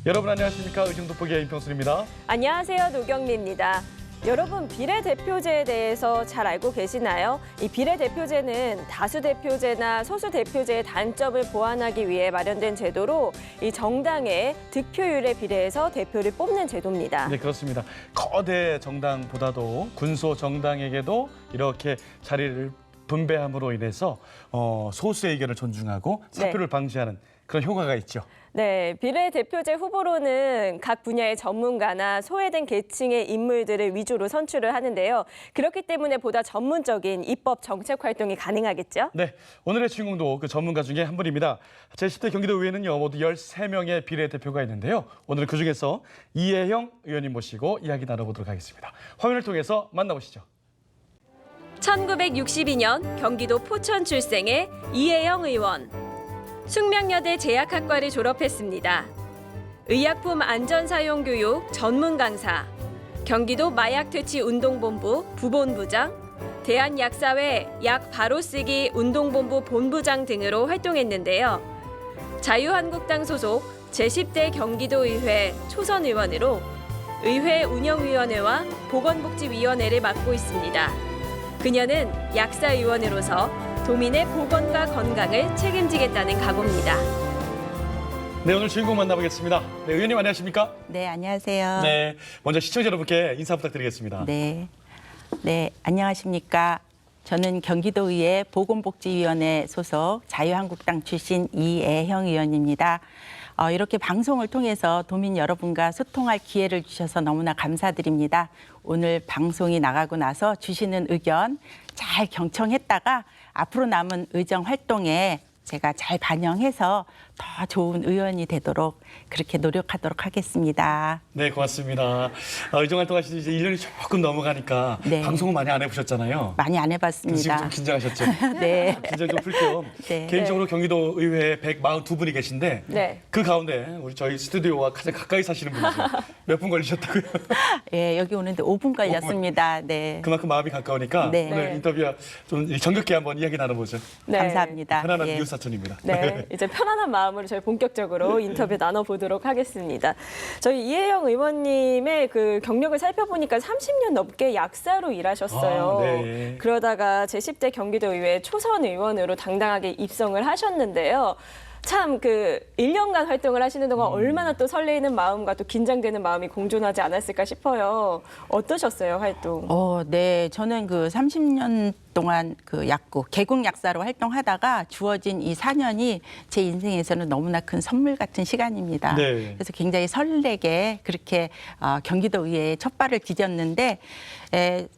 여러분 안녕하십니까? 의정돋보기의 임평순입니다. 안녕하세요. 노경미입니다. 여러분, 비례대표제에 대해서 잘 알고 계시나요? 이 비례대표제는 다수대표제나 소수대표제의 단점을 보완하기 위해 마련된 제도로 이 정당의 득표율에 비례해서 대표를 뽑는 제도입니다. 네, 그렇습니다. 거대 정당보다도 군소 정당에게도 이렇게 자리를 분배함으로 인해서 소수의 의견을 존중하고 사표를 방지하는 그런 효과가 있죠. 네, 비례대표제 후보로는 각 분야의 전문가나 소외된 계층의 인물들을 위주로 선출을 하는데요. 그렇기 때문에 보다 전문적인 입법 정책 활동이 가능하겠죠? 네, 오늘의 주인공도 그 전문가 중에 한 분입니다. 제10대 경기도의회는요, 모두 13명의 비례대표가 있는데요. 오늘은 그중에서 이혜영 의원님 모시고 이야기 나눠보도록 하겠습니다. 화면을 통해서 만나보시죠. 1962년 경기도 포천 출생의 이혜영 의원. 숙명여대 제약학과를 졸업했습니다. 의약품 안전사용교육 전문 강사, 경기도 마약퇴치운동본부 부본부장, 대한약사회 약 바로쓰기 운동본부 본부장 등으로 활동했는데요. 자유한국당 소속 제10대 경기도의회 초선 의원으로 의회 운영위원회와 보건복지위원회를 맡고 있습니다. 그녀는 약사의원으로서 도민의 보건과 건강을 책임지겠다는 각오입니다. 네, 오늘 주인공 만나보겠습니다. 네, 의원님 안녕하십니까? 네, 안녕하세요. 네, 먼저 시청자 여러분께 인사 부탁드리겠습니다. 네, 안녕하십니까. 저는 경기도의회 보건복지위원회 소속 자유한국당 출신 이혜영 의원입니다. 이렇게 방송을 통해서 도민 여러분과 소통할 기회를 주셔서 너무나 감사드립니다. 오늘 방송이 나가고 나서 주시는 의견 잘 경청했다가 앞으로 남은 의정 활동에 제가 잘 반영해서 더 좋은 의원이 되도록 그렇게 노력하도록 하겠습니다. 네, 고맙습니다. 의정 활동하신 지 이제 1년이 조금 넘어가니까 네. 방송을 많이 안 해보셨잖아요. 많이 안 지금 해봤습니다. 좀 긴장하셨죠? 네. 긴장 좀 풀 겸 네. 개인적으로 경기도 의회에 142분이 계신데 네. 그 가운데 우리 저희 스튜디오와 가장 가까이 사시는 분이죠. 몇 분 걸리셨다고요? 예, 여기 오는데 5분 걸렸습니다. 네. 그만큼 마음이 가까우니까 네. 오늘 네. 인터뷰 좀 정겹게 한번 이야기 나눠보죠. 네. 감사합니다. 편안한 예. 이웃 사촌입니다. 네, 이제 편안한 마음으로 저희 본격적으로 인터뷰 나눠보도록 하겠습니다. 저희 이혜영 의원님의 그 경력을 살펴보니까 30년 넘게 약사로 일하셨어요. 아, 네. 그러다가 제10대 경기도의회 초선 의원으로 당당하게 입성을 하셨는데요. 참 그 1년간 활동을 하시는 동안 얼마나 또 설레이는 마음과 또 긴장되는 마음이 공존하지 않았을까 싶어요. 어떠셨어요, 활동? 네. 저는 그 30년 동안 그 약국, 개국 약사로 활동하다가 주어진 이 4년이 제 인생에서는 너무나 큰 선물 같은 시간입니다. 네. 그래서 굉장히 설레게 그렇게 경기도 의회에 첫 발을 디뎠는데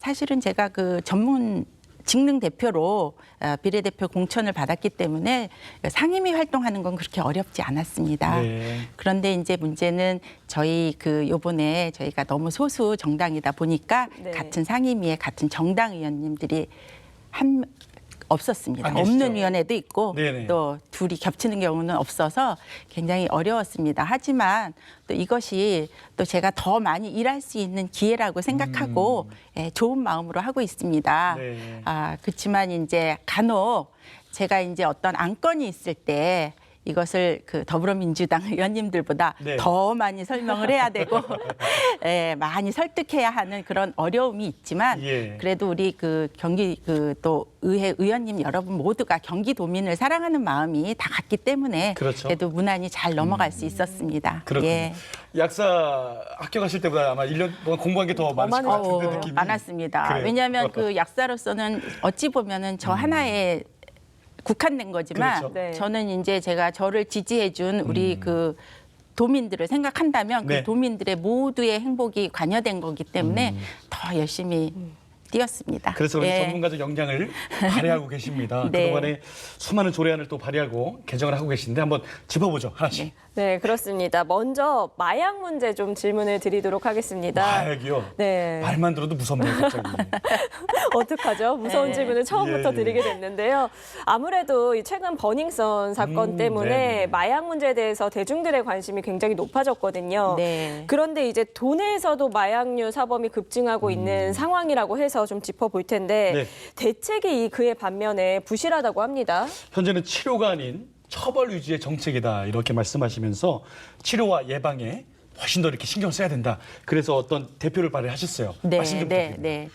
사실은 제가 그 전문 직능 대표로 비례대표 공천을 받았기 때문에 상임위 활동하는 건 그렇게 어렵지 않았습니다. 네. 그런데 이제 문제는 저희 그 요번에 저희가 너무 소수 정당이다 보니까 네. 같은 상임위에 같은 정당 의원님들이 없었습니다. 안 계시죠? 없는 위원회도 있고 네네. 또 둘이 겹치는 경우는 없어서 굉장히 어려웠습니다. 하지만 또 이것이 또 제가 더 많이 일할 수 있는 기회라고 생각하고 좋은 마음으로 하고 있습니다. 네. 그렇지만 이제 간혹 제가 이제 어떤 안건이 있을 때 이것을 그 더불어민주당 의원님들보다 네. 더 많이 설명을 해야 되고 많이 설득해야 하는 그런 어려움이 있지만 예. 그래도 우리 그 경기 그 또 의회 의원님 여러분 모두가 경기도민을 사랑하는 마음이 다 같기 때문에 그렇죠. 그래도 무난히 잘 넘어갈 수 있었습니다. 그렇군요. 예. 약사 학교 가실 때보다 아마 1년 동안 공부한 게 더 많으실 것 같은데 느낌이. 많았습니다. 그래요? 왜냐하면 그 약사로서는 어찌 보면은 저 하나의 국한된 거지만 그렇죠. 네. 저는 이제 제가 저를 지지해준 우리 그 도민들을 생각한다면 네. 그 도민들의 모두의 행복이 관여된 거기 때문에 더 열심히 뛰었습니다. 그래서 우리 예. 전문가적 역량을 발휘하고 계십니다. 네. 그동안에 수많은 조례안을 또 발의하고 개정을 하고 계신데 한번 짚어보죠. 하나씩. 네, 그렇습니다. 먼저 마약 문제 좀 질문을 드리도록 하겠습니다. 마약이요? 네. 말만 들어도 무섭네요, 갑자기. 어떡하죠? 무서운 네. 질문을 처음부터 예, 예. 드리게 됐는데요. 아무래도 이 최근 버닝썬 사건 때문에 네네. 마약 문제에 대해서 대중들의 관심이 굉장히 높아졌거든요. 네. 그런데 이제 도내에서도 마약류 사범이 급증하고 있는 상황이라고 해서 좀 짚어볼 텐데 네. 대책이 그에 반면에 부실하다고 합니다. 현재는 치료가 아닌 처벌 위주의 정책이다 이렇게 말씀하시면서 치료와 예방에 훨씬 더 이렇게 신경 써야 된다. 그래서 어떤 대표를 발의하셨어요. 말씀 좀 부탁드립니다. 네.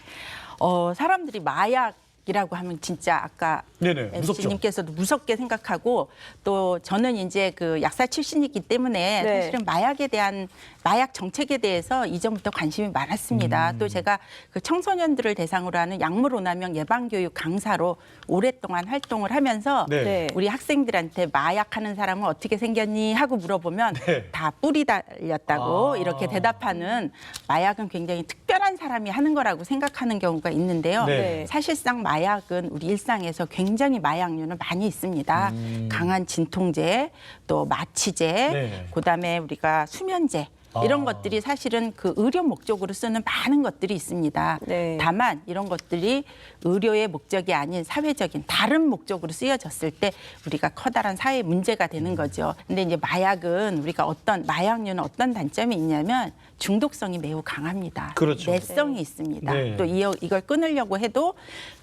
사람들이 마약이라고 하면 진짜 아까 네네, 무섭죠. MC님께서도 무섭게 생각하고 또 저는 이제 그 약사 출신이기 때문에 네. 사실은 마약에 대한 마약 정책에 대해서 이전부터 관심이 많았습니다. 또 제가 그 청소년들을 대상으로 하는 약물 오남용 예방교육 강사로 오랫동안 활동을 하면서 네. 네. 우리 학생들한테 마약하는 사람은 어떻게 생겼니 하고 물어보면 네. 다 뿔이 달렸다고 아. 이렇게 대답하는 마약은 굉장히 특별한 사람이 하는 거라고 생각하는 경우가 있는데요. 네. 사실상 마약은 우리 일상에서 굉장히 마약류는 많이 있습니다. 강한 진통제, 또 마취제, 네. 그다음에 우리가 수면제 이런 아. 것들이 사실은 그 의료 목적으로 쓰는 많은 것들이 있습니다. 네. 다만 이런 것들이 의료의 목적이 아닌 사회적인 다른 목적으로 쓰여졌을 때 우리가 커다란 사회 문제가 되는 거죠. 근데 이제 마약은 우리가 마약류는 어떤 단점이 있냐면 중독성이 매우 강합니다. 그렇죠. 내성이 있습니다. 네. 또 이걸 끊으려고 해도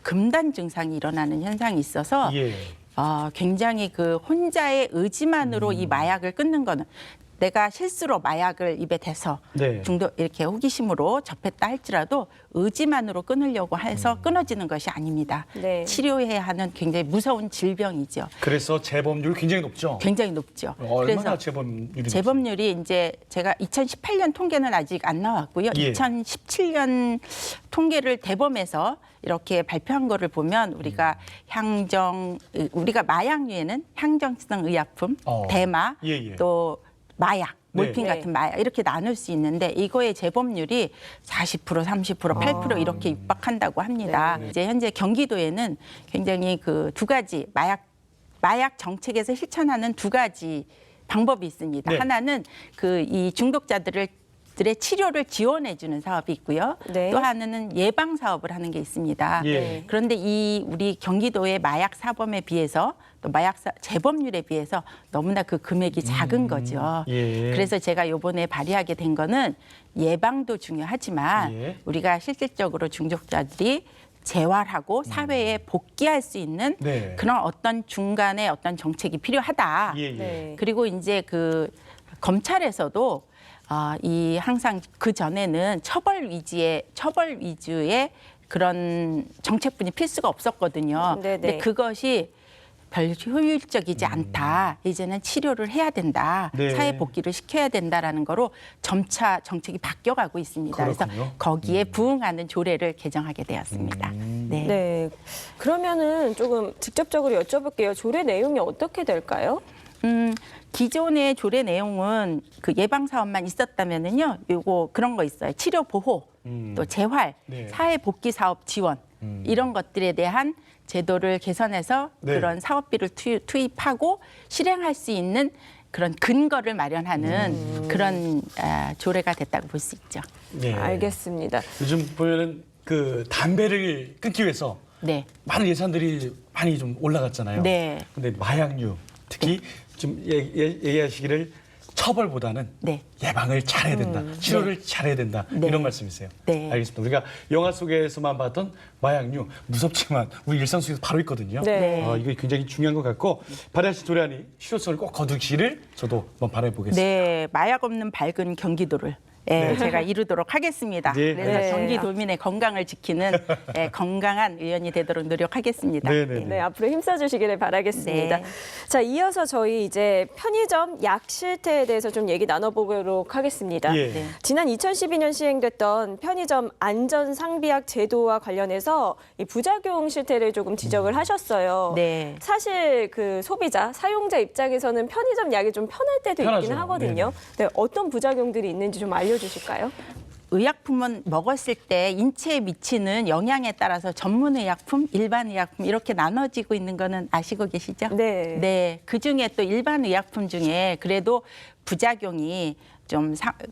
금단 증상이 일어나는 현상이 있어서 예. 굉장히 그 혼자의 의지만으로 이 마약을 끊는 거는 내가 실수로 마약을 입에 대서 네. 이렇게 호기심으로 접했다 할지라도 의지만으로 끊으려고 해서 끊어지는 것이 아닙니다. 네. 치료해야 하는 굉장히 무서운 질병이죠. 그래서 재범률 굉장히 높죠. 굉장히 높죠. 얼마나 재범률이 재범률이 이제 제가 2018년 통계는 아직 안 나왔고요. 예. 2017년 통계를 대범해서 이렇게 발표한 거를 보면 우리가 우리가 마약류에는 향정성 의약품, 대마, 예. 또 마약, 몰핀 네. 같은 마약 이렇게 나눌 수 있는데 이거의 재범률이 40%, 30%, 8% 이렇게 육박한다고 합니다. 네. 이제 현재 경기도에는 굉장히 그 두 가지 마약 정책에서 실천하는 두 가지 방법이 있습니다. 네. 하나는 그 이 중독자들의 치료를 지원해주는 사업이 있고요. 네. 또 하나는 예방 사업을 하는 게 있습니다. 예. 그런데 우리 경기도의 마약 사범에 비해서 또 재범률에 비해서 너무나 그 금액이 작은 거죠. 예. 그래서 제가 이번에 발의하게 된 거는 예방도 중요하지만 예. 우리가 실질적으로 중독자들이 재활하고 사회에 복귀할 수 있는 네. 그런 어떤 중간에 어떤 정책이 필요하다. 예. 네. 그리고 이제 그 검찰에서도 항상 그 전에는 처벌 위주의 그런 정책뿐이 필수가 없었거든요. 네네. 근데 그것이 별 효율적이지 않다. 이제는 치료를 해야 된다. 네. 사회 복귀를 시켜야 된다라는 거로 점차 정책이 바뀌어가고 있습니다. 그렇군요. 그래서 거기에 부응하는 조례를 개정하게 되었습니다. 네. 네. 그러면은 조금 직접적으로 여쭤볼게요. 조례 내용이 어떻게 될까요? 기존의 조례 내용은 그 예방 사업만 있었다면은요, 그런 거 있어요. 치료 보호, 또 재활, 네. 사회 복귀 사업 지원 이런 것들에 대한 제도를 개선해서 네. 그런 사업비를 투입하고 실행할 수 있는 그런 근거를 마련하는 그런 조례가 됐다고 볼 수 있죠. 네. 알겠습니다. 요즘 보면은 그 담배를 끊기 위해서 네. 많은 예산들이 많이 좀 올라갔잖아요. 네. 근데 마약류 특히 좀 얘기하시기를 처벌보다는 네. 예방을 잘해야 된다. 치료를 잘해야 된다. 네. 이런 말씀이세요. 네. 알겠습니다. 우리가 영화 속에서만 봤던 마약류 무섭지만 우리 일상 속에서 바로 있거든요. 네. 이거 굉장히 중요한 것 같고 발의하신 조례안이 실효성을 꼭 거두시기를 저도 한번 바라보겠습니다. 네, 마약 없는 밝은 경기도를 제가 이루도록 하겠습니다. 네, 그래서 알겠습니다. 경기도민의 건강을 지키는 건강한 의원이 되도록 노력하겠습니다. 네, 네, 네, 앞으로 힘써주시기를 바라겠습니다. 네. 자, 이어서 저희 이제 편의점 약 실태에 대해서 좀 얘기 나눠보도록 하겠습니다. 예. 네. 지난 2012년 시행됐던 편의점 안전상비약 제도와 관련해서 이 부작용 실태를 조금 지적을 하셨어요. 네. 사실 그 소비자, 사용자 입장에서는 편의점 약이 좀 편할 때도 편하죠. 있기는 하거든요. 네, 어떤 부작용들이 있는지 좀 알려주실까요? 의약품은 먹었을 때 인체에 미치는 영향에 따라서 전문 의약품, 일반 의약품 이렇게 나눠지고 있는 거는 아시고 계시죠? 네. 네. 그중에 또 일반 의약품 중에 그래도 부작용이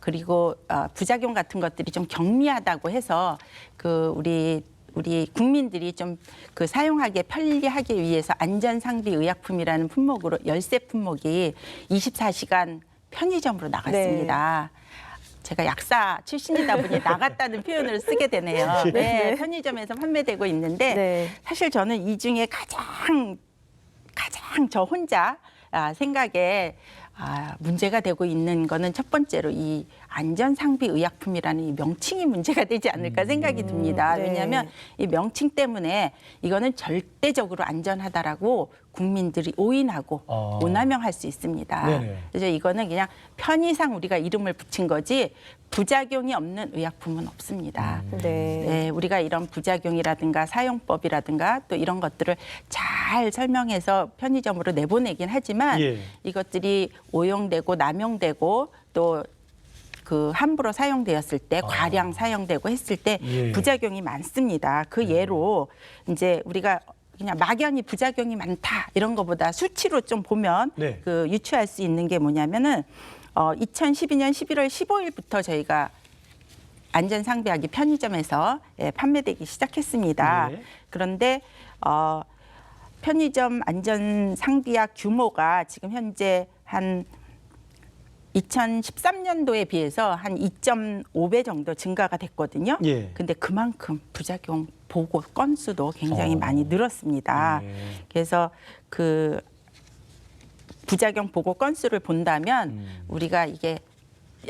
그리고 부작용 같은 것들이 좀 경미하다고 해서 우리 국민들이 좀 그 사용하기에 편리하기 위해서 안전상비 의약품이라는 품목으로 열세 품목이 24시간 편의점으로 나갔습니다. 제가 약사 출신이다 보니 나갔다는 표현을 쓰게 되네요. 네, 편의점에서 판매되고 있는데 네. 사실 저는 이 중에 가장 저 혼자 생각에 문제가 되고 있는 거는 첫 번째로 이 안전상비 의약품이라는 이 명칭이 문제가 되지 않을까 생각이 듭니다. 네. 왜냐하면 이 명칭 때문에 이거는 절대적으로 안전하다라고 국민들이 오인하고 오남용할 수 있습니다. 네네. 그래서 이거는 그냥 편의상 우리가 이름을 붙인 거지 부작용이 없는 의약품은 없습니다. 네. 네, 우리가 이런 부작용이라든가 사용법이라든가 또 이런 것들을 잘 설명해서 편의점으로 내보내긴 하지만 예. 이것들이 오용되고 남용되고 또 그 함부로 사용되었을 때 과량 사용되고 했을 때 예. 부작용이 많습니다. 그 예로 이제 우리가 그냥 막연히 부작용이 많다 이런 것보다 수치로 좀 보면 네. 그 유추할 수 있는 게 뭐냐면은 2012년 11월 15일부터 저희가 안전상비약이 편의점에서 판매되기 시작했습니다. 네. 그런데 편의점 안전상비약 규모가 지금 현재 한 2013년도에 비해서 한 2.5배 정도 증가가 됐거든요. 예. 근데 그만큼 부작용 보고 건수도 굉장히 많이 늘었습니다. 예. 그래서 그 부작용 보고 건수를 본다면 우리가 이게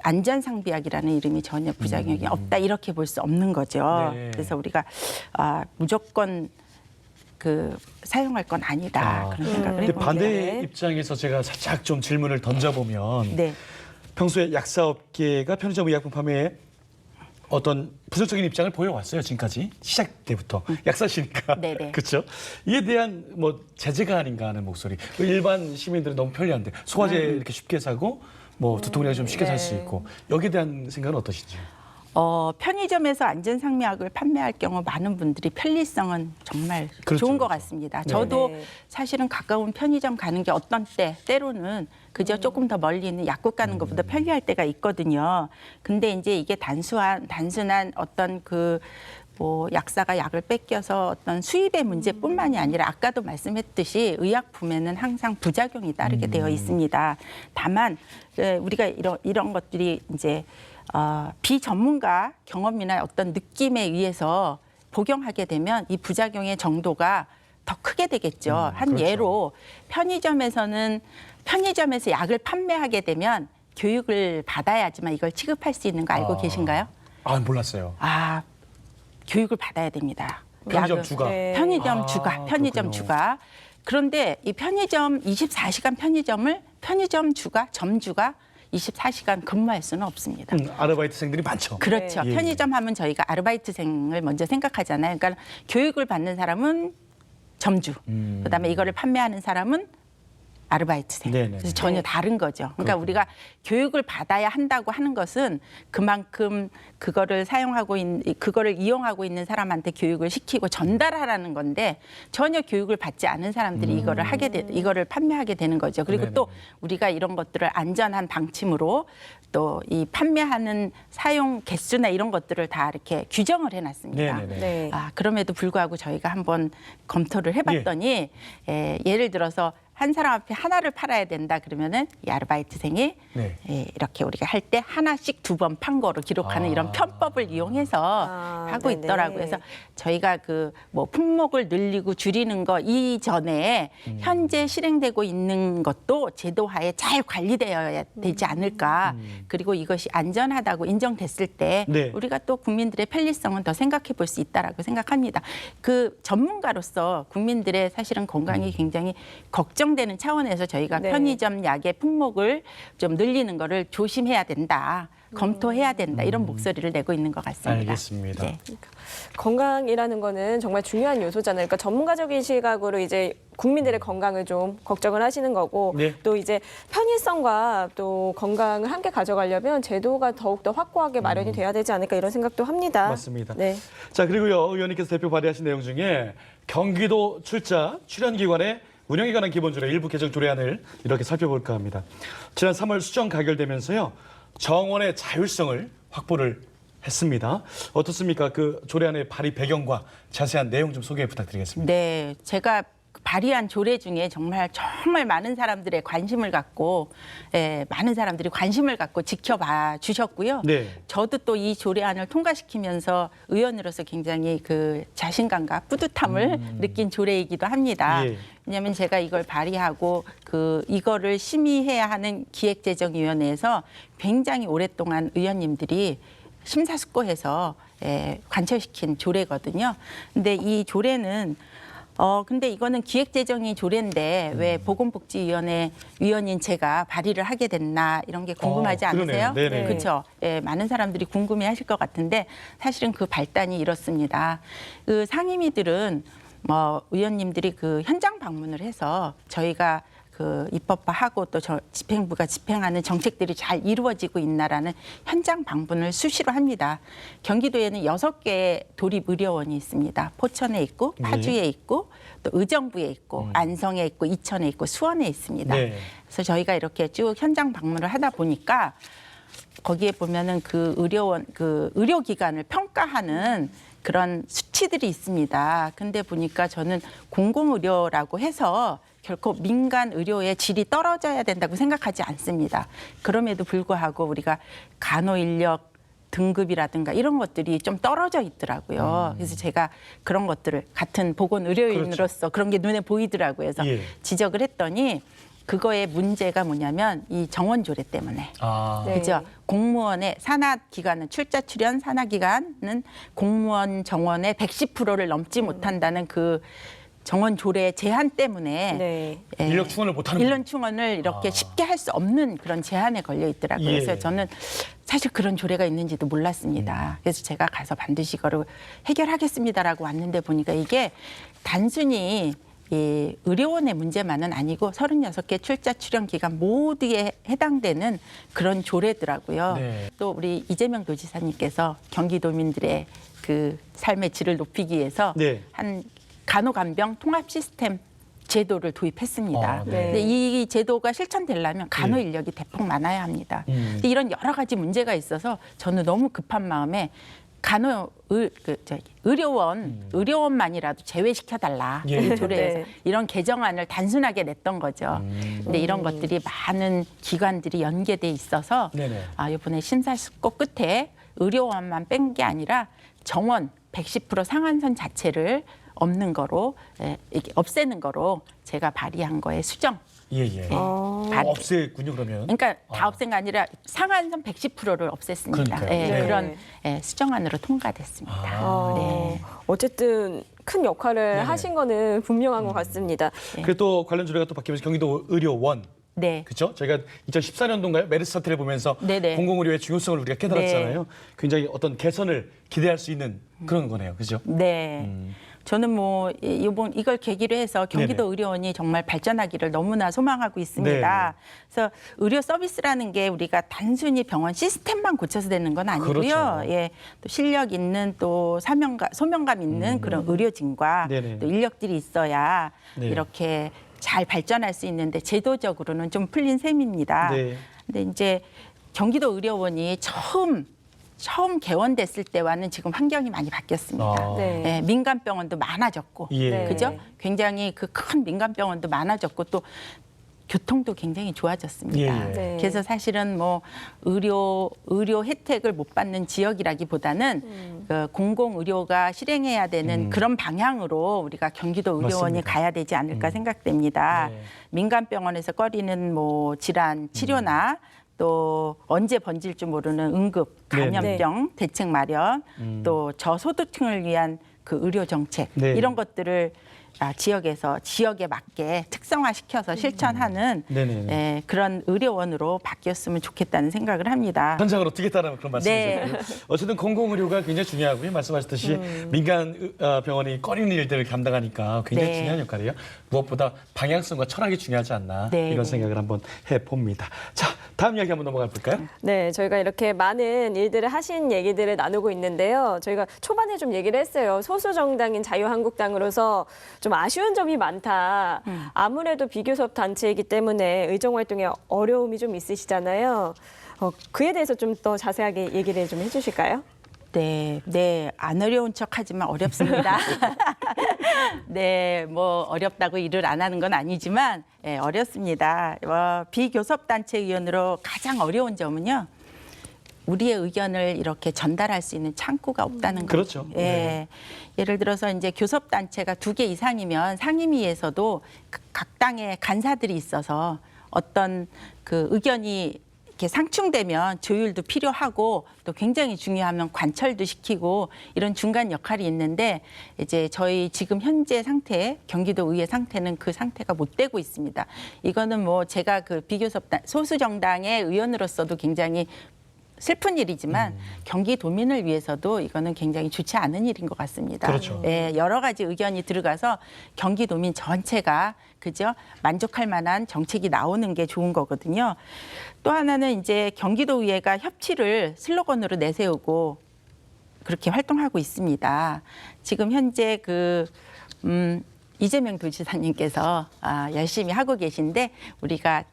안전상비약이라는 이름이 전혀 부작용이 없다 이렇게 볼 수 없는 거죠. 네. 그래서 우리가 무조건 그 사용할 건 아니다 그런 생각을 근데 해봅니다. 반대 네. 입장에서 제가 살짝 좀 질문을 던져보면 네. 평소에 약사업계가 편의점 의약품 판매에 어떤 부정적인 입장을 보여왔어요. 지금까지 시작 때부터 약사시니까 네네. 그렇죠. 이에 대한 뭐 제재가 아닌가 하는 목소리. 일반 시민들은 너무 편리한데 소화제 이렇게 쉽게 사고 뭐 두통약을 좀 쉽게 살 수 네. 있고 여기에 대한 생각은 어떠신지? 편의점에서 안전상비약을 판매할 경우 많은 분들이 편리성은 정말 그렇죠, 좋은 것 그렇죠. 같습니다. 네. 저도 네. 사실은 가까운 편의점 가는 게 어떤 때로는 그저 조금 더 멀리 있는 약국 가는 것보다 편리할 때가 있거든요. 근데 이제 이게 단순한 어떤 뭐 약사가 약을 뺏겨서 어떤 수입의 문제뿐만이 아니라 아까도 말씀했듯이 의약품에는 항상 부작용이 따르게 되어 있습니다. 다만 우리가 이런 것들이 이제 비전문가 경험이나 어떤 느낌에 의해서 복용하게 되면 이 부작용의 정도가 더 크게 되겠죠. 한 그렇죠. 예로 편의점에서 약을 판매하게 되면 교육을 받아야지만 이걸 취급할 수 있는 거 알고 계신가요? 몰랐어요. 교육을 받아야 됩니다. 편의점 약을. 주가. 네. 편의점 그렇군요. 주가. 그런데 이 편의점 24시간 편의점 주가 점주가 24시간 근무할 수는 없습니다. 아르바이트생들이 많죠. 그렇죠. 네. 예. 편의점 하면 저희가 아르바이트생을 먼저 생각하잖아요. 그러니까 교육을 받는 사람은 점주, 그다음에 이거를 판매하는 사람은 아르바이트생. 네네네. 그래서 전혀 다른 거죠. 그러니까 그렇군요. 우리가 교육을 받아야 한다고 하는 것은 그만큼 그거를 그거를 이용하고 있는 사람한테 교육을 시키고 전달하라는 건데 전혀 교육을 받지 않은 사람들이 이거를 판매하게 되는 거죠. 그리고 또 네네네. 우리가 이런 것들을 안전한 방침으로 또 이 판매하는 사용 개수나 이런 것들을 다 이렇게 규정을 해놨습니다. 네네네. 네. 그럼에도 불구하고 저희가 한번 검토를 해봤더니 예를 들어서 한 사람 앞에 하나를 팔아야 된다 그러면은 이 아르바이트생이 네. 이렇게 우리가 할 때 하나씩 2번 판 거로 기록하는 이런 편법을 이용해서 하고 네네. 있더라고요. 그래서 저희가 뭐 품목을 늘리고 줄이는 거 이전에 현재 실행되고 있는 것도 제도하에 잘 관리되어야 되지 않을까. 그리고 이것이 안전하다고 인정됐을 때 네. 우리가 또 국민들의 편리성은 더 생각해 볼 수 있다라고 생각합니다. 그 전문가로서 국민들의 사실은 건강이 굉장히 걱정되는 차원에서 저희가 네. 편의점 약의 품목을 좀 늘리는 거를 조심해야 된다. 검토해야 된다. 이런 목소리를 내고 있는 것 같습니다. 알겠습니다. 네. 건강이라는 거는 정말 중요한 요소잖아요. 그러니까 전문가적인 시각으로 이제 국민들의 건강을 좀 걱정을 하시는 거고 네. 또 이제 편의성과 또 건강을 함께 가져가려면 제도가 더욱더 확고하게 마련이 돼야 되지 않을까 이런 생각도 합니다. 맞습니다. 네. 자, 그리고요, 의원님께서 대표 발의하신 내용 중에 경기도 출전기관의 운영에 관한 기본조례 일부 개정 조례안을 이렇게 살펴볼까 합니다. 지난 3월 수정 가결되면서요, 정원의 자율성을 확보를 했습니다. 어떻습니까? 그 조례안의 발의 배경과 자세한 내용 좀 소개 부탁드리겠습니다. 네, 제가 발휘한 조례 중에 정말 많은 사람들의 관심을 갖고 많은 사람들이 관심을 갖고 지켜봐 주셨고요. 네. 저도 또 이 조례안을 통과시키면서 의원으로서 굉장히 그 자신감과 뿌듯함을 느낀 조례이기도 합니다. 예. 왜냐하면 제가 이걸 발의하고 이거를 심의해야 하는 기획재정위원회에서 굉장히 오랫동안 의원님들이 심사숙고해서 관철시킨 조례거든요. 근데 이 조례는 근데 이거는 기획재정위 조례인데 왜 보건복지위원회 위원인 제가 발의를 하게 됐나 이런 게 궁금하지 그러네요. 않으세요? 네네. 그렇죠. 예, 많은 사람들이 궁금해하실 것 같은데 사실은 그 발단이 이렇습니다. 그 상임위들은 의원님들이 그 현장 방문을 해서 저희가 그 입법화하고 또 집행부가 집행하는 정책들이 잘 이루어지고 있나라는 현장 방문을 수시로 합니다. 경기도에는 6개의 도립의료원이 있습니다. 포천에 있고 파주에 있고 또 의정부에 있고 안성에 있고 이천에 있고 수원에 있습니다. 네. 그래서 저희가 이렇게 쭉 현장 방문을 하다 보니까 거기에 보면은 그 의료원 그 의료기관을 평가하는 그런 수치들이 있습니다. 근데 보니까 저는 공공의료라고 해서 결코 민간 의료의 질이 떨어져야 된다고 생각하지 않습니다. 그럼에도 불구하고 우리가 간호인력 등급이라든가 이런 것들이 좀 떨어져 있더라고요. 그래서 제가 그런 것들을 같은 보건의료인으로서 그런 게 눈에 보이더라고요. 그래서 예. 지적을 했더니 그거의 문제가 뭐냐면 이 정원조례 때문에. 네. 그죠? 공무원의 산하기관은 출자 출연 산하기관은 공무원 정원의 110%를 넘지 못한다는 그 정원 조례 제한 때문에 네. 인력 충원을 못하는 인력 충원을 이렇게 쉽게 할 수 없는 그런 제한에 걸려 있더라고요. 예. 그래서 저는 사실 그런 조례가 있는지도 몰랐습니다. 그래서 제가 가서 반드시 이거를 해결하겠습니다라고 왔는데 보니까 이게 단순히 이 의료원의 문제만은 아니고 36개 출자 출연 기관 모두에 해당되는 그런 조례더라고요. 네. 또 우리 이재명 도지사님께서 경기도민들의 그 삶의 질을 높이기 위해서 네. 한 간호간병 통합 시스템 제도를 도입했습니다. 네. 근데 이 제도가 실천되려면 간호 인력이 대폭 많아야 합니다. 근데 이런 여러 가지 문제가 있어서 저는 너무 급한 마음에 의료원만이라도 제외시켜달라. 예. 이 조례에서 네. 이런 개정안을 단순하게 냈던 거죠. 근데 이런 것들이 많은 기관들이 연계돼 있어서 네네. 이번에 심사숙고 끝에 의료원만 뺀 게 아니라 정원 110% 상한선 자체를 없는 거로 이렇게 없애는 거로 제가 발의한 거에 수정. 예예. 발의. 없애군요 그러면. 그러니까 다 없앤 게 아니라 상한선 110%를 없앴습니다. 그러니까요. 네. 그런 수정안으로 통과됐습니다. 네. 어쨌든 큰 역할을 네네. 하신 거는 분명한 것 같습니다. 그리고 또 관련 조례가 또 바뀌면서 경기도 의료원. 네. 그렇죠? 저희가 2014년도인가요? 메르스 사태를 보면서 네네. 공공의료의 중요성을 우리가 깨달았잖아요. 굉장히 어떤 개선을 기대할 수 있는 그런 거네요. 그죠? 네. 저는 이걸 계기로 해서 경기도 네네. 의료원이 정말 발전하기를 너무나 소망하고 있습니다. 그래서 의료 서비스라는 게 우리가 단순히 병원 시스템만 고쳐서 되는 건 아니고요. 그렇죠. 예, 또 실력 있는 또 소명감 있는 그런 의료진과 네네. 또 인력들이 있어야 네. 이렇게 잘 발전할 수 있는데 제도적으로는 좀 풀린 셈입니다. 네. 근데 이제 경기도 의료원이 처음 개원됐을 때와는 지금 환경이 많이 바뀌었습니다. 아. 네. 예, 민간 병원도 많아졌고, 예. 네. 그죠? 굉장히 그 큰 민간 병원도 많아졌고 또 교통도 굉장히 좋아졌습니다. 예, 예. 네. 그래서 사실은 의료 혜택을 못 받는 지역이라기보다는 그 공공 의료가 실행해야 되는 그런 방향으로 우리가 경기도 의료원이 맞습니다. 가야 되지 않을까 생각됩니다. 네. 민간 병원에서 꺼리는 질환 치료나 또 언제 번질 줄 모르는 응급 감염병 대책 마련, 또 저소득층을 위한 그 의료 정책 네. 이런 것들을 지역에 맞게 특성화시켜서 실천하는 네네네. 그런 의료원으로 바뀌었으면 좋겠다는 생각을 합니다. 현장으로 뛰겠다는 그런 네. 말씀이죠. 어쨌든 공공의료가 굉장히 중요하고요. 말씀하셨듯이 민간 병원이 꺼리는 일들을 감당하니까 굉장히 네. 중요한 역할이에요. 무엇보다 방향성과 철학이 중요하지 않나 네. 이런 생각을 한번 해봅니다. 자, 다음 이야기 한번 넘어가 볼까요? 네, 저희가 이렇게 많은 일들을 하신 얘기들을 나누고 있는데요. 저희가 초반에 좀 얘기를 했어요. 소수 정당인 자유한국당으로서 좀 아쉬운 점이 많다. 아무래도 비교섭 단체이기 때문에 의정 활동에 어려움이 좀 있으시잖아요. 그에 대해서 좀 더 자세하게 얘기를 좀 해주실까요? 네, 안 어려운 척하지만 어렵습니다. 네, 뭐 어렵다고 일을 안 하는 건 아니지만 어렵습니다. 비교섭단체 위원으로 가장 어려운 점은요. 우리의 의견을 이렇게 전달할 수 있는 창구가 없다는 거죠. 그렇죠. 예. 네. 예를 들어서 이제 교섭단체가 2개 이상이면 상임위에서도 각 당의 간사들이 있어서 어떤 그 의견이 이렇게 상충되면 조율도 필요하고 또 굉장히 중요하면 관철도 시키고 이런 중간 역할이 있는데 이제 저희 지금 현재 상태, 경기도 의회 상태는 그 상태가 못 되고 있습니다. 이거는 뭐 제가 그 비교섭단 소수 정당의 의원으로서도 굉장히 슬픈 일이지만 경기도민을 위해서도 이거는 굉장히 좋지 않은 일인 것 같습니다. 그렇죠. 예, 여러 가지 의견이 들어가서 경기도민 전체가 그죠 만족할 만한 정책이 나오는 게 좋은 거거든요. 또 하나는 이제 경기도의회가 협치를 슬로건으로 내세우고 그렇게 활동하고 있습니다. 지금 현재 이재명 도지사님께서 열심히 하고 계신데 우리가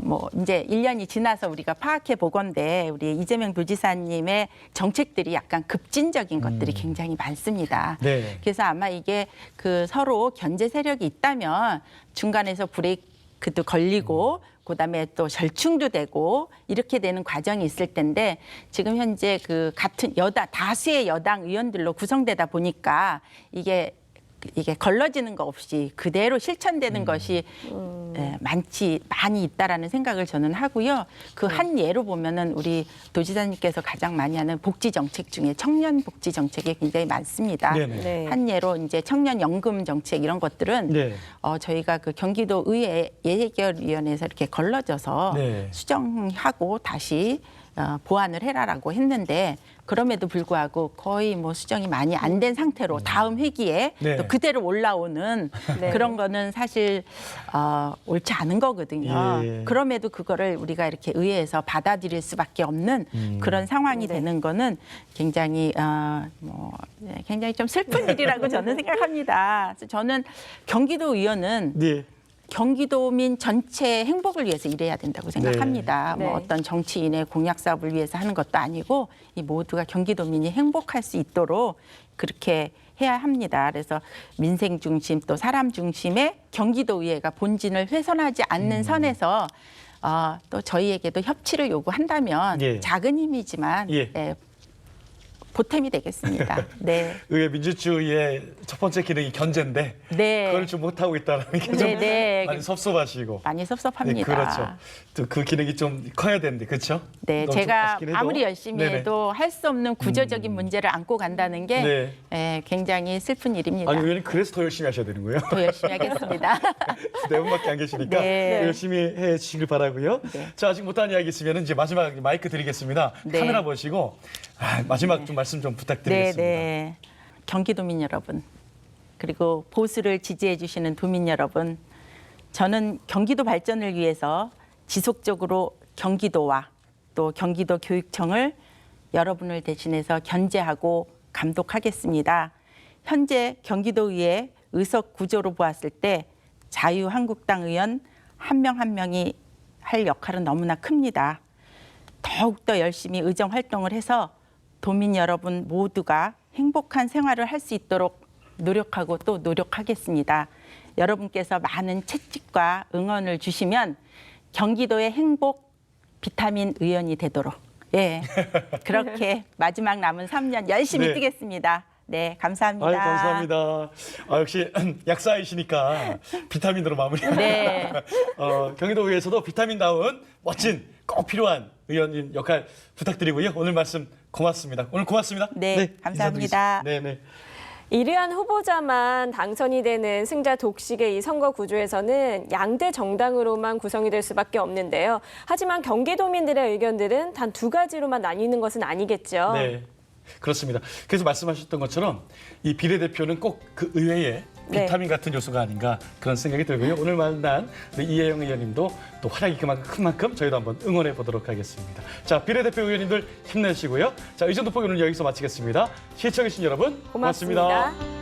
뭐 이제 1년이 지나서 우리가 파악해 보건대 우리 이재명 도지사님의 정책들이 약간 급진적인 것들이 굉장히 많습니다. 네. 그래서 아마 이게 그 서로 견제 세력이 있다면 중간에서 브레이크도 걸리고 그다음에 또 절충도 되고 이렇게 되는 과정이 있을 텐데 지금 현재 그 같은 다수의 여당 의원들로 구성되다 보니까 이게 걸러지는 거 없이 그대로 실천되는 것이 많이 있다라는 생각을 저는 하고요. 그 한 예로 보면은 우리 도지사님께서 가장 많이 하는 복지 정책 중에 청년 복지 정책이 굉장히 많습니다. 네네. 네. 한 예로 이제 청년 연금 정책 이런 것들은 네. 저희가 그 경기도 의회 예결위원회에서 이렇게 걸러져서 네. 수정하고 다시 보완을 해라라고 했는데 그럼에도 불구하고 거의 뭐 수정이 많이 안 된 상태로 다음 회기에 네. 또 그대로 올라오는 네. 그런 거는 사실 옳지 않은 거거든요. 예. 그럼에도 그거를 우리가 이렇게 의회에서 받아들일 수밖에 없는 그런 상황이 네. 되는 거는 굉장히 굉장히 좀 슬픈 일이라고 저는 생각합니다. 그래서 저는 경기도 의원은 네. 경기도민 전체 행복을 위해서 일해야 된다고 생각합니다. 네. 뭐 어떤 정치인의 공약 사업을 위해서 하는 것도 아니고 이 모두가 경기도민이 행복할 수 있도록 그렇게 해야 합니다. 그래서 민생 중심 또 사람 중심의 경기도의회가 본진을 훼손하지 않는 선에서 또 저희에게도 협치를 요구한다면 예. 작은 힘이지만 예. 보탬이 되겠습니다. 네. 의회 민주주의의 첫 번째 기능이 견제인데 네. 그걸 좀 못하고 있다는 게 좀 네. 많이 섭섭하시고. 많이 섭섭합니다. 네, 그렇죠. 또 그 기능이 좀 커야 되는데 그렇죠? 네, 너무 좀 제가 아쉽긴 해도. 아무리 열심히 네네. 해도 할 수 없는 구조적인 문제를 안고 간다는 게 네. 굉장히 슬픈 일입니다. 아니 의원님 그래서 더 열심히 하셔야 되는 거예요? 더 열심히 하겠습니다. 네 분밖에 안 계시니까 네. 열심히 해 주시길 바라고요. 네. 자 아직 못한 이야기 있으면 이제 마지막 마이크 드리겠습니다. 네. 카메라 보시고 마지막 좀 말씀 좀 부탁드리겠습니다. 네. 경기도민 여러분, 그리고 보수를 지지해 주시는 도민 여러분, 저는 경기도 발전을 위해서 지속적으로 경기도와 또 경기도 교육청을 여러분을 대신해서 견제하고 감독하겠습니다. 현재 경기도의회 의석 구조로 보았을 때 자유한국당 의원 한 명 한 명이 할 역할은 너무나 큽니다. 더욱더 열심히 의정 활동을 해서 도민 여러분 모두가 행복한 생활을 할 수 있도록 노력하고 또 노력하겠습니다. 여러분께서 많은 채찍과 응원을 주시면 경기도의 행복 비타민 의원이 되도록 그렇게 마지막 남은 3년 열심히 네. 뛰겠습니다. 네, 감사합니다. 아유, 감사합니다. 역시 약사이시니까 비타민으로 마무리. 네. 경기도의회에서도 비타민다운 멋진 꼭 필요한 의원님 역할 부탁드리고요. 오늘 말씀 고맙습니다. 오늘 고맙습니다. 네, 감사합니다. 네네. 일위한 후보자만 당선이 되는 승자 독식의 이 선거 구조에서는 양대 정당으로만 구성이 될 수밖에 없는데요. 하지만 경기도민들의 의견들은 단 2가지로만 나뉘는 것은 아니겠죠. 네, 그렇습니다. 그래서 말씀하셨던 것처럼 이 비례대표는 꼭 그 의회에 네. 비타민 같은 요소가 아닌가 그런 생각이 들고요. 오늘 만난 우리 이혜영 의원님도 또 활약이 그만큼 큰 만큼 저희도 한번 응원해 보도록 하겠습니다. 자, 비례대표 의원님들 힘내시고요. 자, 의정도포 오늘 여기서 마치겠습니다. 시청해주신 여러분 고맙습니다.